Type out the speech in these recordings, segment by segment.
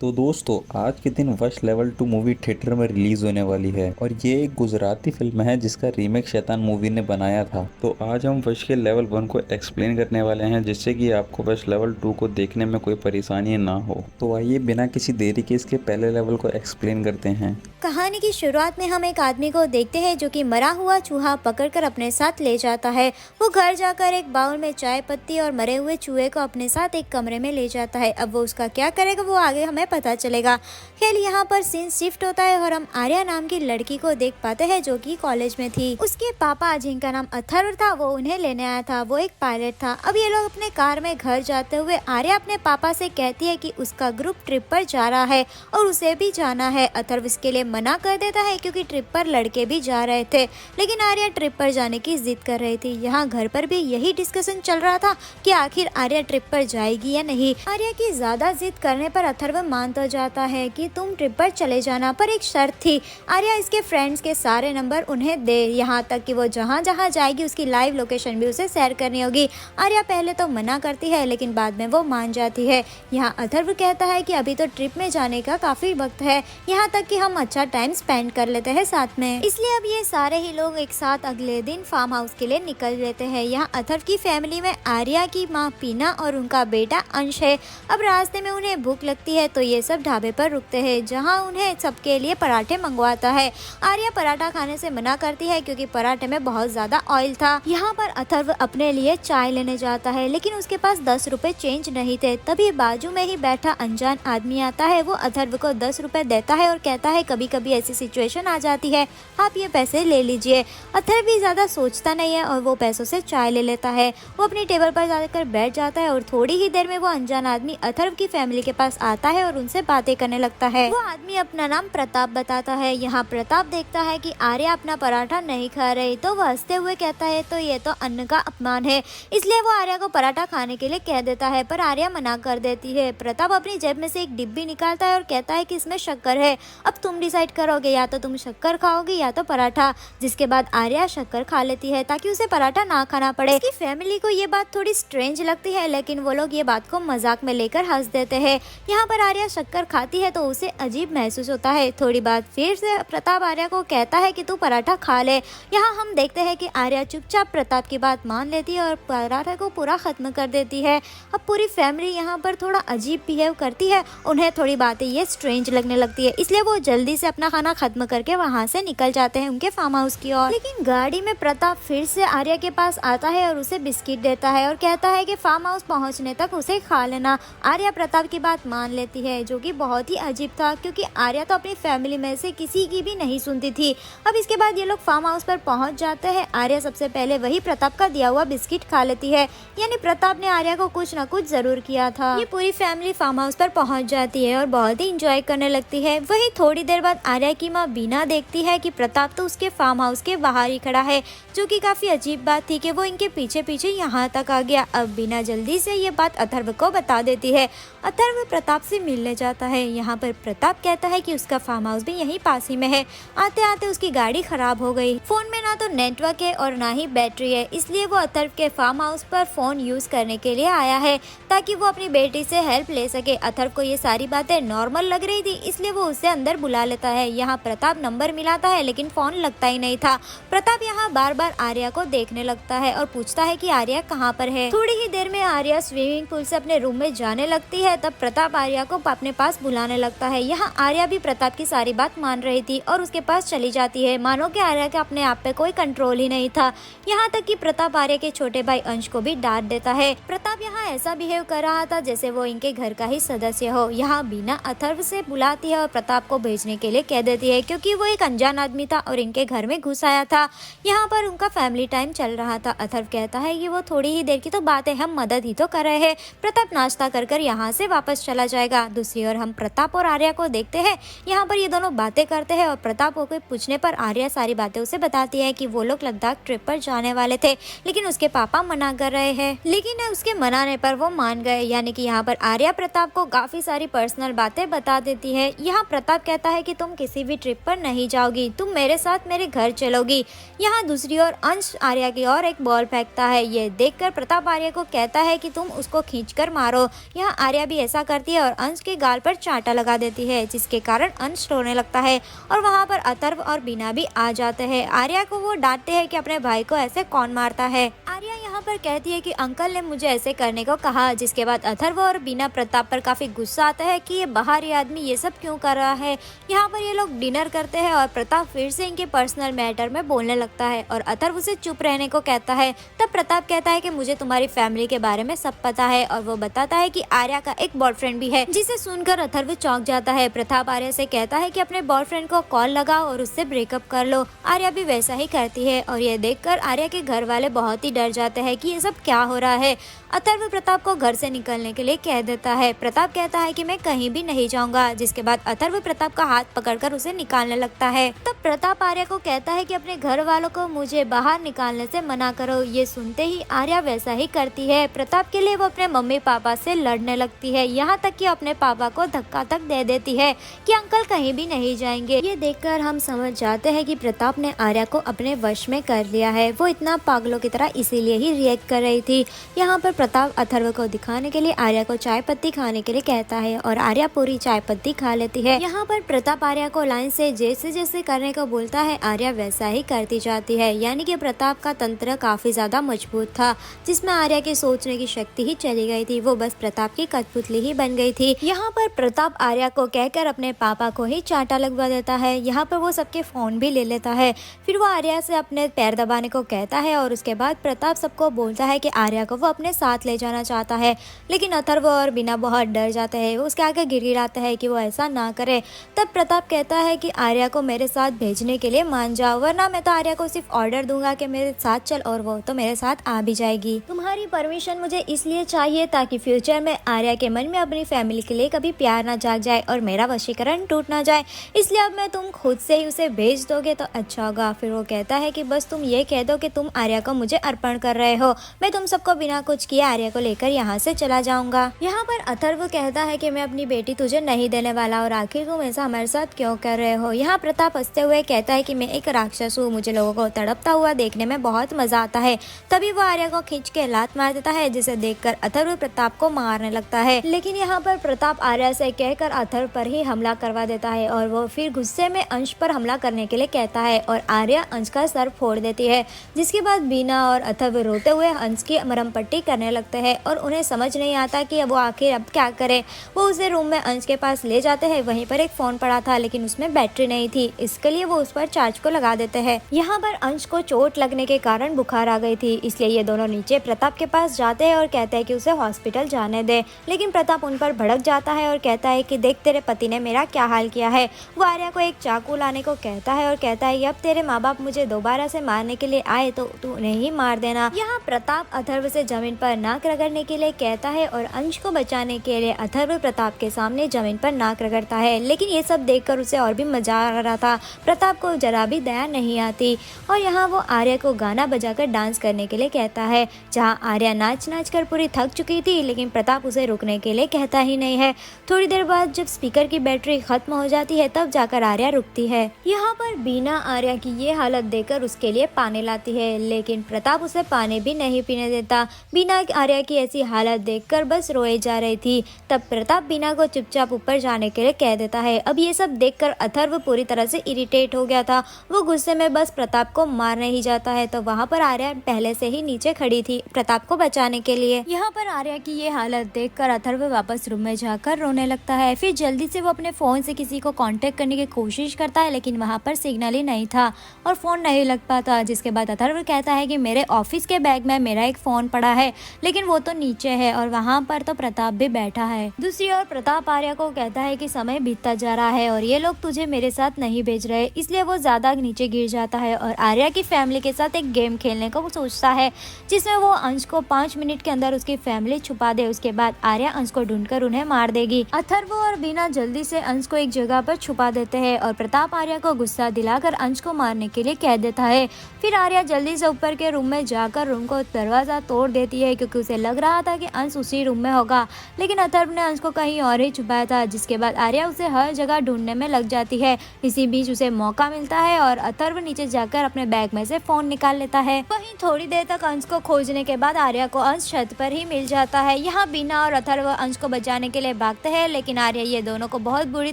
तो दोस्तों आज के दिन वश लेवल 2 मूवी थिएटर में रिलीज होने वाली है और ये एक गुजराती फिल्म है जिसका रीमेक शैतान मूवी ने बनाया था। तो आज हम वश के लेवल 1 को एक्सप्लेन करने वाले हैं जिससे कि आपको वश लेवल 2 को देखने में कोई परेशानी ना हो। तो आइए बिना किसी देरी के इसके पहले लेवल को एक्सप्लेन करते हैं। कहानी की शुरुआत में हम एक आदमी को देखते हैं जो कि मरा हुआ चूहा पकड़कर अपने साथ ले जाता है। वो घर जाकर एक बाउल में चाय पत्ती और मरे हुए चूहे को अपने साथ एक कमरे में ले जाता है। अब वो उसका क्या करेगा वो आगे हमें पता चलेगा। खैर यहाँ पर सीन शिफ्ट होता है और हम आर्या नाम की लड़की को देख पाते हैं जो कि कॉलेज में थी। उसके पापा जिनका नाम अथर्व था वो उन्हें लेने आया था। वो एक पायलट था। अब ये लोग अपने कार में घर जाते हुए आर्या अपने पापा से कहती है कि उसका ग्रुप ट्रिप पर जा रहा है और उसे भी जाना है। अथर्व इसके लिए मना कर देता है क्योंकि ट्रिप पर लड़के भी जा रहे थे, लेकिन आर्या ट्रिप पर जाने की जिद कर रही थी। यहाँ घर पर भी यही डिस्कशन चल रहा था कि आखिर आर्या ट्रिप पर जाएगी या नहीं। आर्या की ज्यादा जिद करने पर अथर्व मान तो जाता है कि तुम ट्रिप पर चले जाना, पर एक शर्त थी। आर्या इसके फ्रेंड्स के सारे नंबर उन्हें दे, यहाँ तक कि वो जहाँ जहाँ जाएगी उसकी लाइव लोकेशन भी उसे शेयर करनी होगी। आर्या पहले तो मना करती है लेकिन बाद में वो मान जाती है। यहाँ अथर्व कहता है कि अभी तो ट्रिप में जाने का काफी वक्त है, यहाँ तक कि हम अच्छा टाइम स्पेंड कर लेते हैं साथ में। इसलिए अब ये सारे ही लोग एक साथ अगले दिन फार्म हाउस के लिए निकल लेते हैं। यहाँ अथर्व की फैमिली में आर्या की माँ पीना और उनका बेटा अंश है। अब रास्ते में उन्हें भूख लगती है तो ये सब ढाबे पर रुकते हैं जहाँ उन्हें सबके लिए पराठे मंगवाता है। आर्या पराठा खाने से मना करती है क्योंकि पराठे में बहुत ज्यादा ऑयल था। यहाँ पर अथर्व अपने लिए चाय लेने जाता है लेकिन उसके पास 10 रुपए चेंज नहीं थे। तभी बाजू में ही बैठा अनजान आदमी आता है। वो अथर्व को 10 रुपए देता है और कहता है कभी कभी ऐसी सिचुएशन आ जाती है, आप ये पैसे ले लीजिए। अथर्व भी ज्यादा सोचता नहीं है और वो पैसों से चाय ले लेता है। वो अपनी टेबल पर जाकर बैठ जाता है और थोड़ी ही देर में वो अनजान आदमी अथर्व की फैमिली के पास आता है और उनसे बातें करने लगता है। वो आदमी अपना नाम प्रताप बताता है। यहाँ प्रताप देखता है कि आर्या अपना पराठा नहीं खा रही तो वो हंसते हुए कहता है तो ये तो अन्न का अपमान है, इसलिए वो आर्या को पराठा खाने के लिए कह देता है, पर आर्या मना कर देती है। प्रताप अपनी जेब में से एक डिब्बी निकालता है और कहता है कि इसमें शक्कर है, अब तुम डिसाइड करोगे, या तो तुम शक्कर खाओगे या तो पराठा। जिसके बाद आर्या शक्कर खा लेती है ताकि उसे पराठा ना खाना पड़े। इसकी फैमिली को ये बात थोड़ी स्ट्रेंज लगती है लेकिन वो लोग ये बात को मजाक में लेकर हंस देते हैं। यहाँ पर आर्या शक्कर खाती है तो उसे अजीब महसूस होता है। थोड़ी बात फिर से प्रताप आर्या को कहता है कि तू पराठा खा ले। यहाँ हम देखते हैं कि आर्या चुपचाप प्रताप की बात मान लेती है और पराठा को पूरा खत्म कर देती है। अब पूरी फैमिली यहाँ पर थोड़ा अजीब बिहेव करती है। उन्हें थोड़ी बातें ये स्ट्रेंज लगने लगती है, इसलिए वो जल्दी से अपना खाना खत्म करके वहाँ से निकल जाते हैं उनके फार्म हाउस की ओर। लेकिन गाड़ी में प्रताप फिर से आर्या के पास आता है और उसे बिस्किट देता है और कहता है कि फार्म हाउस पहुँचने तक उसे खा लेना। आर्या प्रताप की बात मान लेती है जो कि बहुत ही अजीब था क्योंकि आर्या तो अपनी फैमिली में से किसी की भी नहीं सुनती थी। अब इसके बाद ये लोग फार्म हाउस पर पहुंच जाते हैं। आर्या सबसे पहले वही प्रताप का दिया हुआ बिस्किट खा लेती है, यानी प्रताप ने आर्या को कुछ न कुछ जरूर किया था। ये पूरी फैमिली फार्म हाउस पर पहुंच जाती है और बहुत ही इंजॉय करने लगती है। वही थोड़ी देर बाद आर्या की माँ बीना देखती है कि प्रताप तो उसके फार्म हाउस के बाहर ही खड़ा है, जो कि काफी अजीब बात थी कि वो इनके पीछे पीछे यहाँ तक आ गया। अब बीना जल्दी से ये बात अथर्व को बता देती है। अथर्व प्रताप से मिलने जाता है। यहाँ पर प्रताप कहता है कि उसका फार्म हाउस भी यहीं पास ही में है। आते आते उसकी गाड़ी खराब हो गई। फोन में ना तो नेटवर्क है और ना ही बैटरी है, इसलिए वो अथर्व के फार्म हाउस पर फोन यूज करने के लिए आया है ताकि वो अपनी बेटी से हेल्प ले सके। अथर्व को ये सारी बातें नॉर्मल लग रही थी, इसलिए वो उसे अंदर बुला लेता है। यहाँ प्रताप नंबर मिलाता है लेकिन फोन लगता ही नहीं था। प्रताप यहाँ बार बार आर्या को देखने लगता है और पूछता है कि आर्या कहाँ पर है। थोड़ी ही देर में आर्या स्विमिंग पूल से अपने रूम में जाने लगती है। तब प्रताप आर्या को अपने पास बुलाने लगता है। यहाँ आर्या भी प्रताप की सारी बात मान रही थी और उसके पास चली जाती है। मानो कि आर्या के अपने आप पे कोई कंट्रोल ही नहीं था। यहाँ तक कि प्रताप आर्या के छोटे भाई अंश को भी डांट देता है। प्रताप यहाँ ऐसा बिहेव कर रहा था जैसे वो इनके घर का ही सदस्य हो। यहाँ बीना अथर्व से बुलाती है और प्रताप को भेजने के लिए कह देती है क्योंकि वो एक अनजान आदमी था और इनके घर में घुस आया था। यहाँ पर उनका फैमिली टाइम चल रहा था। अथर्व कहता है कि वो थोड़ी ही देर की तो बात है, हम मदद ही तो कर रहे हैं। प्रताप नाश्ता कर यहाँ से वापस चला जाएगा। दूसरी ओर हम प्रताप और आर्या को देखते हैं। यहाँ पर ये दोनों बातें करते हैं और प्रताप को पूछने पर आर्या सारी बातें उसे बताती है कि वो लोग लद्दाख ट्रिप पर जाने वाले थे लेकिन उसके पापा मना कर रहे हैं। लेकिन उसके मनाने पर वो मान गए, यानी कि यहाँ पर आर्या प्रताप को काफी सारी पर्सनल बातें बता देती है। यहाँ प्रताप कहता है कि तुम किसी भी ट्रिप पर नहीं जाओगी, तुम मेरे साथ मेरे घर चलोगी। यहाँ दूसरी ओर अंश आर्या की ओर एक बॉल फेंकता है। ये देखकर प्रताप आर्या को कहता है कि तुम उसको खींचकर मारो। यहाँ आर्या भी ऐसा करती है और अंश के गाल पर चांटा लगा देती है, जिसके कारण अंश रोने लगता है और वहाँ पर अथर्व और बीना भी आ जाते हैं। आर्या को वो डांटते हैं कि अपने भाई को ऐसे कौन मारता है। आर्या यहाँ पर कहती है कि अंकल ने मुझे ऐसे करने को कहा, जिसके बाद अथर्व और बीना प्रताप पर काफी गुस्सा आता है कि ये बाहरी आदमी ये सब क्यों कर रहा है। यहाँ पर ये लोग डिनर करते हैं और प्रताप फिर से इनके पर्सनल मैटर में बोलने लगता है और अथर्व उसे चुप रहने को कहता है। तब प्रताप कहता है कि मुझे तुम्हारी फैमिली के बारे में सब पता है और वो बताता है कि आर्या का एक बॉयफ्रेंड भी है, जिसे सुनकर अथर्व चौंक जाता है। प्रताप आर्या से कहता है कि अपने बॉयफ्रेंड को कॉल लगाओ और उससे ब्रेकअप कर लो। आर्या भी वैसा ही करती है और ये देखकर आर्या के घर वाले बहुत ही डर जाते हैं कि ये सब क्या हो रहा है। अथर्व प्रताप को घर से निकलने के लिए कह देता है। प्रताप कहता है कि मैं कहीं भी नहीं जाऊंगा, जिसके बाद अथर्व प्रताप का हाथ पकड़कर उसे निकालने लगता है। तब प्रताप आर्या को कहता है कि अपने घर वालों को मुझे बाहर निकालने से मना करो। ये सुनते ही आर्या वैसा ही करती है। प्रताप के लिए वो अपने मम्मी पापा से लड़ने लगती है, यहाँ तक कि अपने पापा को धक्का तक दे देती है कि अंकल कहीं भी नहीं जाएंगे। ये देखकर हम समझ जाते हैं कि प्रताप ने आर्या को अपने वश में कर लिया है। वो इतना पागलों की तरह इसीलिए ही रिएक्ट कर रही थी। यहाँ पर प्रताप अथर्व को दिखाने के लिए आर्या को चाय पत्ती खाने के लिए कहता है और आर्या पूरी चाय पत्ती खा लेती है। यहाँ पर प्रताप आर्या को लाइन से जैसे जैसे करने को बोलता है आर्या वैसा ही करती जाती है। यानी कि प्रताप का तंत्र काफी ज्यादा मजबूत था, जिसमें आर्या की सोचने की शक्ति ही चली गई थी। वो बस प्रताप की कठपुतली ही बन गई थी। यहाँ पर प्रताप आर्या को कहकर अपने पापा को ही चांटा लगवा देता है। यहाँ पर वो सबके फोन भी ले लेता है। फिर वो आर्या से अपने पैर दबाने को कहता है और उसके बाद प्रताप सबको बोलता है कि आर्या को वो अपने साथ ले जाना चाहता है, लेकिन अथर्व और बीना बहुत डर जाते हैं। वो उसके आगे गिड़गिड़ाते हैं कि वो ऐसा ना करे। तब प्रताप कहता है कि आर्या को मेरे साथ भेजने के लिए मान जाओ, वरना मैं तो आर्या को सिर्फ ऑर्डर दूंगा कि मेरे साथ चल और वो तो मेरे साथ आ भी जाएगी। तुम्हारी परमिशन मुझे इसलिए चाहिए ताकि फ्यूचर में आर्या के मन में अपनी फैमिली के लिए कभी प्यार ना जाग जाए और मेरा वशीकरण टूट ना जाए, इसलिए अब मैं तुम खुद से ही उसे भेज दोगे तो अच्छा होगा। फिर वो कहता है कि बस तुम ये कह दो कि तुम आर्या को मुझे अर्पण कर रहे हो, मैं तुम सबको बिना कुछ किए आर्या को लेकर यहाँ से चला जाऊंगा। यहाँ पर अथर्व कहता है कि मैं अपनी बेटी तुझे नहीं देने वाला और आखिर तुम ऐसा हमारे साथ क्यों कर रहे हो। यहाँ प्रताप हंसते हुए कहता है कि मैं एक राक्षस हूँ, मुझे लोगों को तड़पता हुआ देखने में बहुत मजा आता है। तभी वो आर्या को खींच के लात मार देता है, जिसे देखकर अथर्व प्रताप को मारने लगता है। लेकिन यहाँ पर प्रताप आर्या से कहकर अथर्व पर ही हमला करवा देता है और वो फिर गुस्से में अंश पर हमला करने के लिए कहता है और आर्या अंश का सर फोड़ देती है। जिसके बाद बीना और अथर्व रोते हुए अंश की मरहम पट्टी करने लगते हैं और उन्हें समझ नहीं आता कि वो आखिर अब क्या करे। वो उसे रूम में अंश के पास ले जाते हैं। वहीं पर एक फोन पड़ा था, लेकिन उसमें बैटरी नहीं थी, इसके लिए वो उस पर चार्ज को लगा देते हैं। यहाँ पर अंश को चोट लगने के कारण बुखार आ गई थी, इसलिए ये दोनों नीचे प्रताप के पास जाते हैं और कहते हैं कि उसे हॉस्पिटल जाने दे। लेकिन प्रताप उन पर भड़क जाता है और कहता है कि देख तेरे पति ने मेरा क्या हाल किया है। वो आर्या को एक चाकू लाने को कहता है और कहता है अब तेरे माँ बाप मुझे दोबारा से मारने के लिए आए तो तू उन्हें ही मार देना। यहाँ प्रताप अथर्व से जमीन पर नाक रगड़ने के लिए कहता है और अंश को बचाने के लिए अथर्व प्रताप के सामने जमीन पर नाक रगड़ता है। लेकिन ये सब देखकर उसे और भी मजा आ रहा था। प्रताप को जरा भी दया नहीं आती और यहाँ वो आर्या को गाना बजाकर डांस करने के लिए कहता है, जहाँ आर्या नाच नाच कर पूरी थक चुकी थी, लेकिन प्रताप उसे रुकने के लिए कहता ही नहीं है। थोड़ी देर बाद जब स्पीकर की बैटरी खत्म हो जाती है तब जाकर आर्या रुकती है। यहाँ पर बीना आर्या की ये हालत देखकर उसके लिए पानी लाती है, लेकिन प्रताप उसे पानी भी नहीं पीने देता। बीना आर्या की ऐसी हालत देखकर बस रोए जा रही थी। तब प्रताप बीना को चुपचाप ऊपर जाने के लिए कह देता है। अब ये सब देखकर अथर्व पूरी तरह से इरिटेट हो गया था। वो गुस्से में बस प्रताप को मारने ही जाता है। तो वहाँ पर आर्या पहले से ही नीचे खड़ी थी प्रताप को बचाने के लिए। यहाँ पर आर्या की ये हालत देखकर अथर्व वापस रूम में जाकर रोने लगता है। फिर जल्दी से वो अपने फोन से किसी को कांटेक्ट करने की कोशिश करता है, लेकिन वहाँ पर सिग्नल ही नहीं था और फोन नहीं लग पाता। जिसके बाद अथर्व कहता है कि मेरे ऑफिस के बैग में मेरा एक फोन पड़ा है, लेकिन वो तो नीचे है और वहाँ पर तो प्रताप भी बैठा है। दूसरी ओर प्रताप आर्या को कहता है कि समय बीतता जा रहा है और ये लोग तुझे मेरे साथ नहीं भेज रहे, इसलिए वो ज्यादा नीचे गिर जाता है और आर्या की फैमिली के साथ एक गेम खेलने को वो सोचता है, जिसमें वो अंश को 5 मिनट के अंदर उसकी फैमिली छुपा दे। उसके बाद आर्या अंश को ढूंढकर उन्हें मार देगी। अथर्व और बीना जल्दी से अंश को एक जगह पर छुपा देते हैं और प्रताप आर्या को गुस्सा दिलाकर अंश को मारने के लिए कह देता है। फिर आर्या जल्दी से ऊपर के रूम में जाकर रूम को दरवाजा तोड़ देती है, क्योंकि उसे लग रहा था कि अंश उसी रूम में होगा, लेकिन अथर्व ने अंश को कहीं और ही छुपाया था, जिसके बाद आर्या उसे हर जगह ढूंढने में लग जाती है। इसी बीच उसे मौका मिलता है और अथर्व नीचे जाकर अपने बैग में से फोन निकाल लेता है। वहीं थोड़ी देर तक अंश को खोजने के बाद आर्या को अंश छत पर ही मिल जाता है। यहाँ बीना और अथर्व अंश को बचाने के लिए भागते हैं, लेकिन आर्या ये दोनों को बहुत बुरी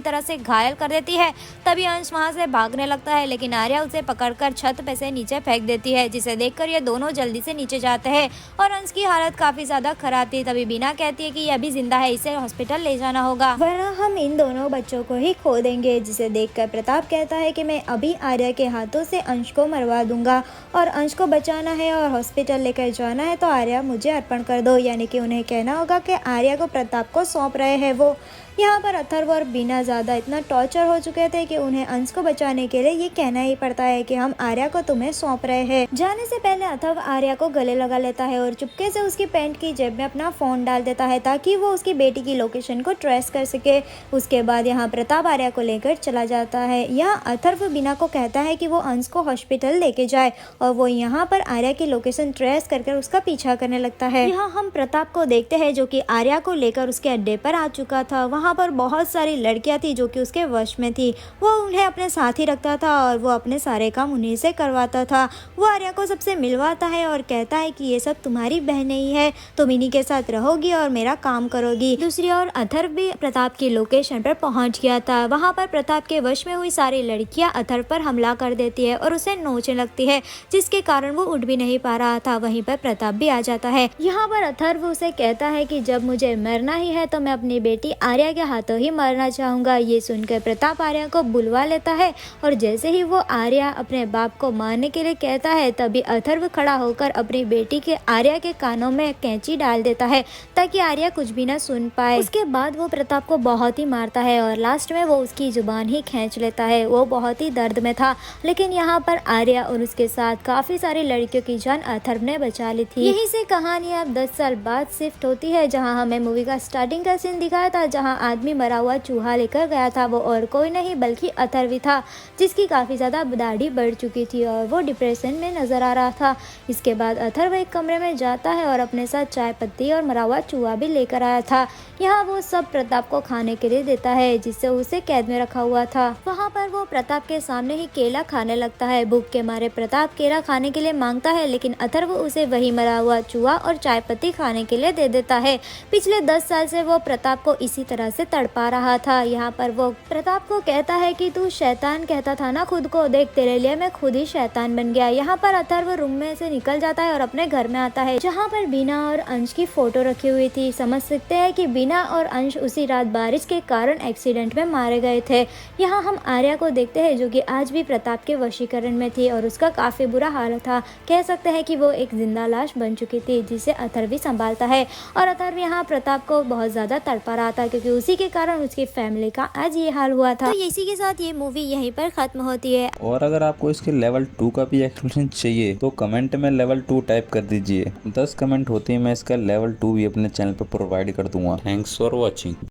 तरह से घायल कर देती है। तभी अंश वहाँ से भागने लगता है, लेकिन आर्या उसे पकड़कर छत पे से नीचे फेंक देती है, जिसे देखकर ये दोनों जल्दी से नीचे जाते हैं और अंश की हालत काफी ज्यादा खराब थी। तभी बीना कहती है कि ये अभी जिंदा है, इसे हॉस्पिटल ले जाना होगा वरना हम इन दोनों बच्चों को ही खो देंगे। जिसे देखकर प्रताप कहता है कि मैं अभी आर्या के हाथों से अंश को मरवा दूंगा और अंश को बचाना है और हॉस्पिटल लेकर जाना है तो आर्या मुझे अर्पण कर दो, यानी कि उन्हें कहना होगा कि आर्या को प्रताप को सौंप रहे हैं वो। यहाँ पर अथर्व और बीना ज़्यादा इतना टॉर्चर हो चुके थे कि उन्हें अंश को बचाने के लिए ये कहना ही पड़ता है कि हम आर्या को तुम्हें सौंप रहे हैं। जाने से पहले अथर्व आर्या को गले लगा लेता है और चुपके से उसकी पैंट की जेब में अपना फ़ोन डाल देता है ताकि वो उसकी बेटी की लोकेशन को ट्रेस कर सके। उसके बाद यहाँ प्रताप आर्या को लेकर चला जाता है। यहाँ अथर्व बीना को कहता है कि वो अंश को हॉस्पिटल लेके जाए और वो यहाँ पर आर्या की लोकेशन ट्रेस कर उसका पीछा करने लगता है। यहाँ हम प्रताप को देखते हैं जो कि आर्या को लेकर उसके अड्डे पर आ चुका था। वहाँ पर बहुत सारी लड़कियां थी जो कि उसके वश में थी। वो उन्हें अपने साथ ही रखता था और वो अपने सारे काम उन्हीं से करवाता था। वो आर्या को सबसे मिलवाता है और कहता है कि ये सब तुम्हारी बहनें ही है, तुम इन्हीं के साथ रहोगी और मेरा काम करोगी। दूसरी ओर अथर्व भी प्रताप की लोकेशन पर पहुंच गया था। वहां पर प्रताप के वश में हुई सारी लड़कियां अथर्व पर हमला कर देती है और उसे नोचने लगती है, जिसके कारण वो उठ भी नहीं पा रहा था। वहीं पर प्रताप भी आ जाता है। यहाँ पर अथर्व उसे कहता है कि जब मुझे मरना ही है तो मैं अपनी बेटी आर्या के हाथों ही मरना चाहूंगा। ये सुनकर प्रताप आर्या को बुलवा लेता है और जैसे ही वो आर्या अपने बाप को मारने के लिए कहता है तभी अथर्व खड़ा होकर अपनी बेटी के आर्या के कानों में कैंची डाल देता है ताकि आर्या कुछ भी ना सुन पाए। उसके बाद वो प्रताप को बहुत ही मारता है और लास्ट में वो उसकी जुबान ही खींच लेता है। वो बहुत ही दर्द में था, लेकिन यहाँ पर आर्या और उसके साथ काफी सारी लड़कियों की जान अथर्व ने बचा ली थी। यहीं से कहानी अब 10 साल बाद शिफ्ट होती है, जहाँ हमें मूवी का स्टार्टिंग का सीन दिखाया था, जहाँ आदमी मरा हुआ चूहा लेकर गया था। वो और कोई नहीं बल्कि अथर्व था, जिसकी काफी ज्यादा दाढ़ी बढ़ चुकी थी और वो डिप्रेशन में नजर आ रहा था। इसके बाद अथर्व एक कमरे में जाता है और अपने साथ चाय पत्ती और मरा हुआ चूहा भी लेकर आया था। यहाँ वो सब प्रताप को खाने के लिए देता है, जिससे उसे कैद में रखा हुआ था। वहाँ पर वो प्रताप के सामने ही केला खाने लगता है। भूख के मारे प्रताप केला खाने के लिए मांगता है, लेकिन अथर्व उसे वही मरा हुआ चूहा और चाय पत्ती खाने के लिए दे देता है। पिछले 10 साल से वो प्रताप को इसी तरह से तड़पा रहा था। यहाँ पर वो प्रताप को कहता है कि तू शैतान कहता था ना खुद को, देख तेरे लिए मैं खुद ही शैतान बन गया। यहाँ पर अथर्व रूम में से निकल जाता है और अपने घर में आता है, जहाँ पर बीना और अंश की फोटो रखी हुई थी। समझ सकते हैं कि बीना और अंश उसी रात बारिश के कारण एक्सीडेंट में मारे गए थे। यहाँ हम आर्या को देखते हैं जो कि आज भी प्रताप के वशीकरण में थी और उसका काफी बुरा हाल था। कह सकते हैं कि वो एक जिंदा लाश बन चुकी थी, जिसे अथर्व ही संभालता है। और अथर्व यहाँ प्रताप को बहुत ज्यादा तड़पा रहा था, क्योंकि उसी के कारण उसकी फैमिली का आज ये हाल हुआ था। तो इसी के साथ ये मूवी यहीं पर खत्म होती है। और अगर आपको इसके लेवल 2 का भी एक्सप्लेनेशन चाहिए तो कमेंट में लेवल 2 टाइप कर दीजिए। 10 कमेंट होते हैं, मैं इसका लेवल 2 भी अपने चैनल पर प्रोवाइड कर दूंगा। Thanks for watching.